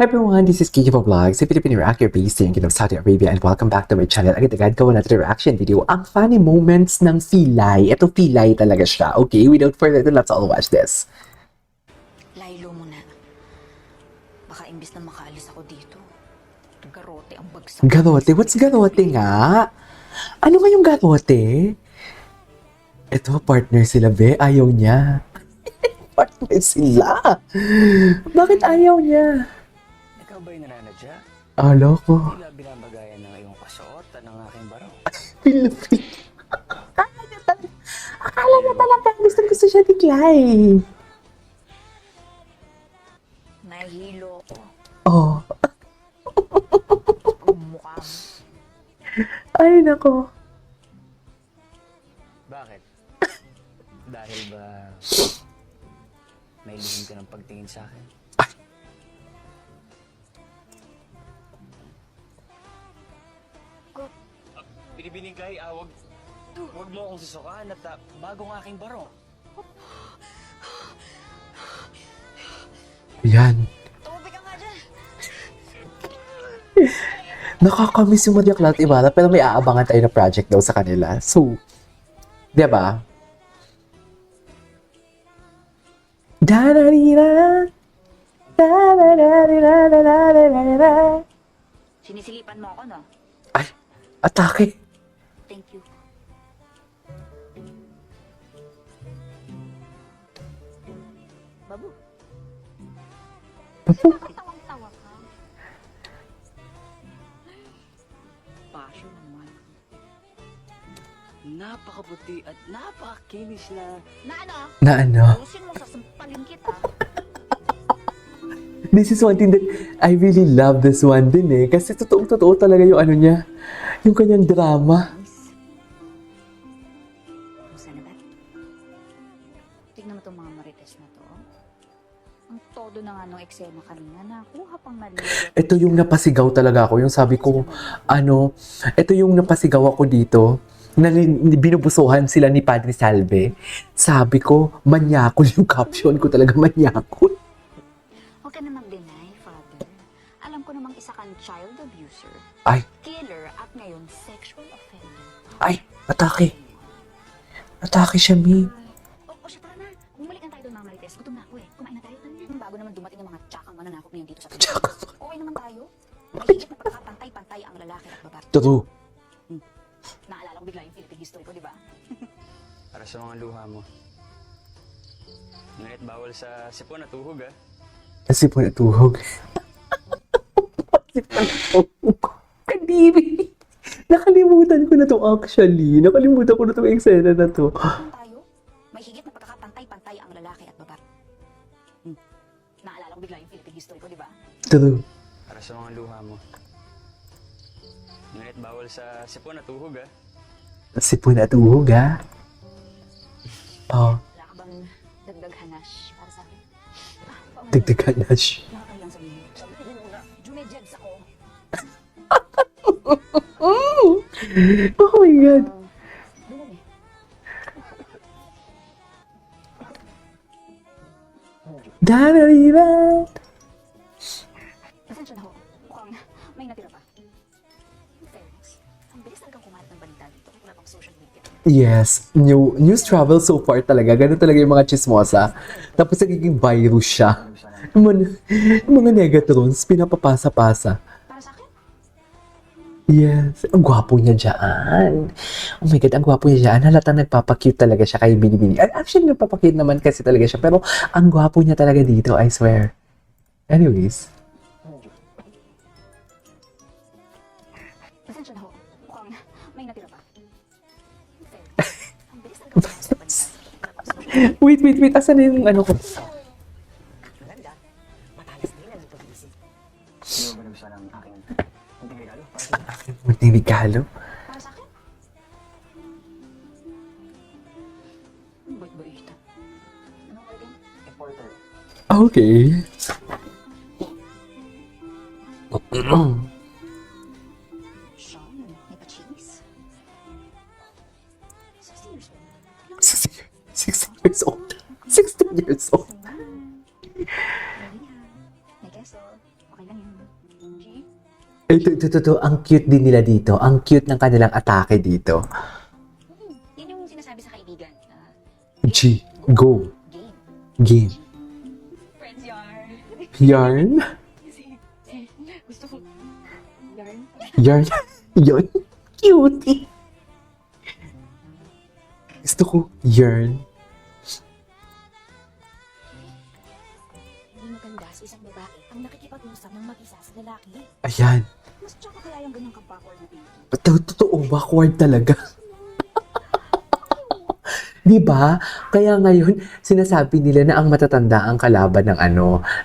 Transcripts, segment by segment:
Hi everyone, this is Kiki Vlogs, a Filipino reactor based in Kingdom of Saudi Arabia, and welcome back to my channel. Agad-agad gawa natin reaction video, ang funny moments ng Filay. Ito Filay talaga siya. Okay, without further ado, let's all watch this. Laylo mo na. Baka imbis na makaalis ako dito, garote ang bagsak. Garote? What's garote nga? Ano nga yung garote? Ito, partner sila, be. Ayaw niya. Partner sila. Bakit ayaw niya? Ikaw ba'y nananadya? Alo ko. Tila binabagayan ng iyong kasuotan ng aking baraw. Pilipin. Akala niya talaga gusto siya ni Clay. Nahihilo ko. Oh. Ang mukha mo. Ay, nako. Bakit? Dahil ba may lihim ka ng pagtingin sa akin? Binibinigay, wag mo akong susukaan at bagong aking baro. Yan. Tubig ka nga dyan. Nakakamiss yung Maria Clara Ibarra pero may aabangan tayo na project daw sa kanila. So, di ba? Da-da-di-da. Da-da-da-di-da-da-da-da-da. Sinisilipan mo ako, no? Ay, atake. Thank you. Babu. Babu. Tawang-tawa ka. Passion naman. Napakaputi at napakakinis na... Na ano? Na ano? Ayusin mo, sasampalin kita. This is one thing that I really love this one din eh. Kasi totoong-totoo talaga yung ano niya. Yung kanyang drama. Kumusta na ba? Tignan mo itong mga marites na to. Ang todo na nga nung eksena kanina, nakuha pang maliit. Ito yung napasigaw talaga ako. Yung sabi ko, ito yung napasigaw ako dito. Na binubusuhan sila ni Padre Salve. Sabi ko, manyakol yung caption ko talaga, manyakol. Huwag ka na mag-deny, Father. Alam ko namang isa kang child abuser, Ay, killer, at ngayon sexual offender. ay, atake. Atake siya, Mi. O siya, tara na. Bumalik na tayo doon, mga marites. Gutom na ako eh. Kumain na tayo. Bago naman dumating yung mga tsakang mananakot ngayon dito sa Tsaka. Okay naman tayo. Mahigit na pagkakapantay-pantay ang lalaki at babae. True. Naalala ko bigla yung Philippine history ko, di ba? Para sa mga luha mo. Ngunit bawal sa sipon at tuhog, ah. Kasi po natuhog. Kasi po natuhog. Kadiri. Nakalimutan ko na to actually. Nakalimutan ko na to eksena na to. Tayo, may higit na pagkakapantay-pantay ang lalaki at babae. Naalala ko bigla yung Philippine history ko, di ba? True. Para sa mga luha mo. Ngunit bawal sa sipon at tuhog, ah. Kasi po natuhog, ha? Oh, Wala ka bang dagdag hanash para sa akin? dagdagan na siya. Nakakayang sabihin. Sabi ko muna, Jumejeds ako. Oh my God. Doon eh. Da-da-di-da. Pasensya na ho. Mukhang may natira pa. In fairness, ang bilis talagang kumalat ng balita dito. Wala pang social media. Yes, news travel so far talaga. Ganun talaga yung mga chismosa. Tapos nagiging virus siya. Yung mga negatrons, pinapapasa-pasa. Para sa akin, Yes, ang gwapo niya dyan. Oh my God, ang gwapo niya dyan. Halatang nagpapakute talaga siya kay Binibini. Actually, nagpapakute naman kasi talaga siya. Pero ang gwapo niya talaga dito, I swear. Anyways. pasensya na ho. Mukhang may natira pa. In fairness, ang bilis talagang kumalat ng balita dito. Wala pang social media. Wait. Asan na yung ano ko? Maganda. Matalas din ang pag-iisip. Hindi mo ba nagustuhan ang aking kunting regalo? Magtinigalo. Para sa akin? Ang bait-baita. Anong organ? Importer. Okay. Sean, may pa-cheese. 16 years old. 16 years old. 16 years old. May queso. Okay lang Ito, ang cute din nila dito. Ang cute ng kanilang atake dito. Yan yung sinasabi sa kaibigan. G, go, Game. game. Friends yarn. Yarn? Gusto ko. Yarn. Yarn? Yarn? Cutie! Gusto ko yarn. Hindi maganda sa isang babae ang nakikipag-usap ng mag-isa sa lalaki. Ayan. Mas tsaka kaya yung ganyang kabakor na baby. Totoo, backward talaga. Di ba? Kaya ngayon, sinasabi nila na ang matatanda ang kalaban ng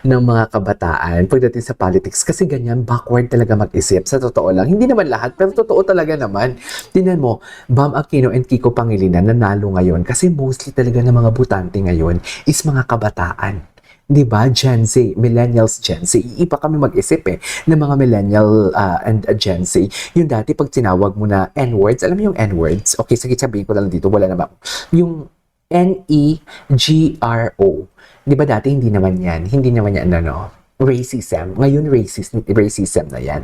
ng mga kabataan pagdating sa politics. Kasi ganyan, backward talaga mag-isip. Sa totoo lang. Hindi naman lahat, pero totoo talaga naman. Tingnan mo, Bam Aquino and Kiko Pangilinan nanalo ngayon kasi mostly talaga ng mga butante ngayon is mga kabataan. Di ba? Gen Z, millennials Gen Z. Iiba kami mag-isip ng mga millennial and Gen Z. Yung dati pag tinawag mo na N-words, alam mo yung N-words? Okay, sige sabihin ko lang dito, wala naman. Yung Negro. Di ba dati hindi naman yan? Hindi naman yan racism. Ngayon racism na yan.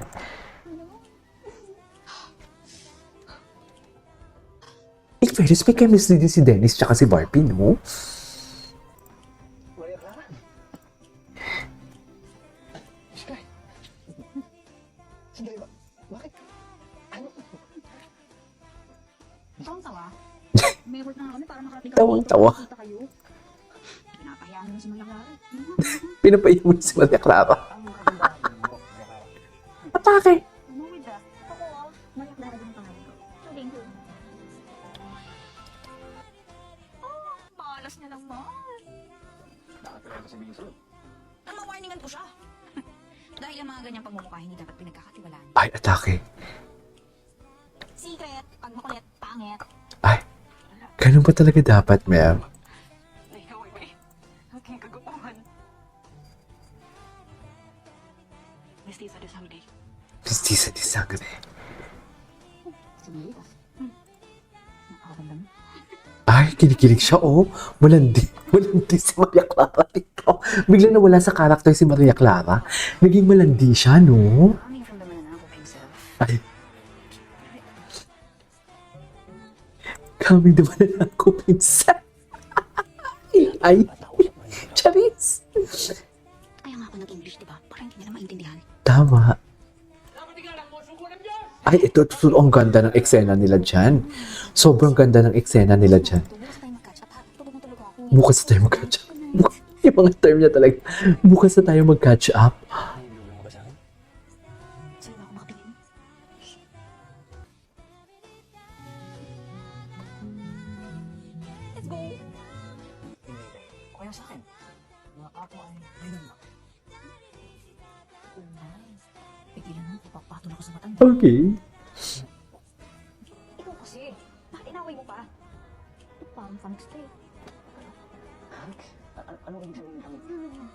In fairness, may chemistry din si Dennis tsaka si Barbie, no? Sandali ba? Bakit? Ano? Tawang-tawa. May work na kami para makarating Tawang-tawa. Kita kayo. Pinapahayaan mo na si Malangari. Pinapaiyak mo si Maria Clara. Ang maganda mo. Atake! Ano with that? Ako Malangari din ang pangalan ko. So, thank you. Oh, malas niya lang man. Bakit kaya ko sabihin sa'yo? Warningan ko siya. Dahil ang mga ganyang pagmumukha hindi dapat pinagkakatiwalaan. Ay, atake. Secret, pag makulit, pangit. Ay, ganun ba talaga dapat, ma'am? Ay, wait. Okay, kagupuhan. Mestiza de sangre. Mestiza de sangre. Sige. Nakakaganda mo. Ay, kinikilig siya, oh. Malandi si Maria Clara dito. Bigla nawala sa karakter si Maria Clara. Naging malandi siya, no? Coming from the Mananangko himself. Ay. Kami naman na ako, pinsan. Ay. Charis. Kaya nga ako nag-English, di ba? Para hindi nila maintindihan. Tama. Ay, ito, ang ganda ng eksena nila dyan. Sobrang ganda ng eksena nila dyan. Bukas tayo mag-catch up, ha? Tulog na tulog ako. Bukas na tayo mag-catch up. Yung mga term niya talaga. Bukas na tayo mag-catch up. Nahihulog mo ba sa akin? Sa'yo na ako makatingin. Let's go! Hindi. O kaya sa akin. Mga ako ay ayun lang. Oh, nice. Pigilan mo, papatol ako sa mata mo. Okay. Ikaw kasi, bakit inaway mo pa? Parang fun stay. Anong ibig sabihin ng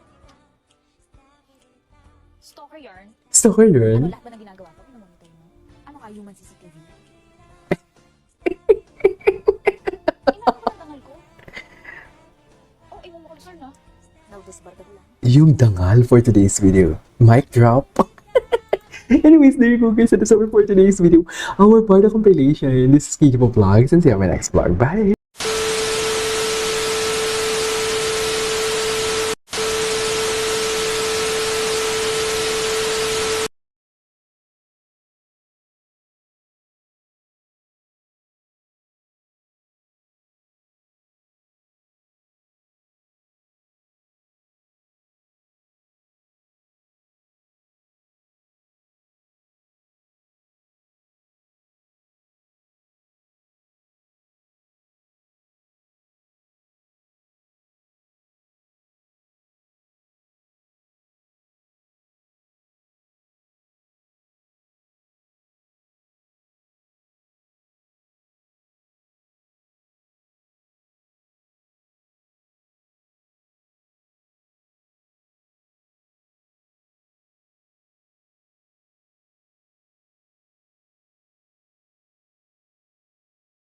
Stalker yarn? Stalker Ano yun. lahat ba ng ginagawa ko? Pinamonitor mo? Ano ka, human CCTV? Inaway ko ang dangal ko. Oh, iwan mo ko sir na. Nagdisbarda ko lang. Yung dangal for today's video. Mic drop. Anyways, there you go guys. That's all for today's video. Our part of compilation. This is Kiki Vlogs and see you on my next vlog. Bye!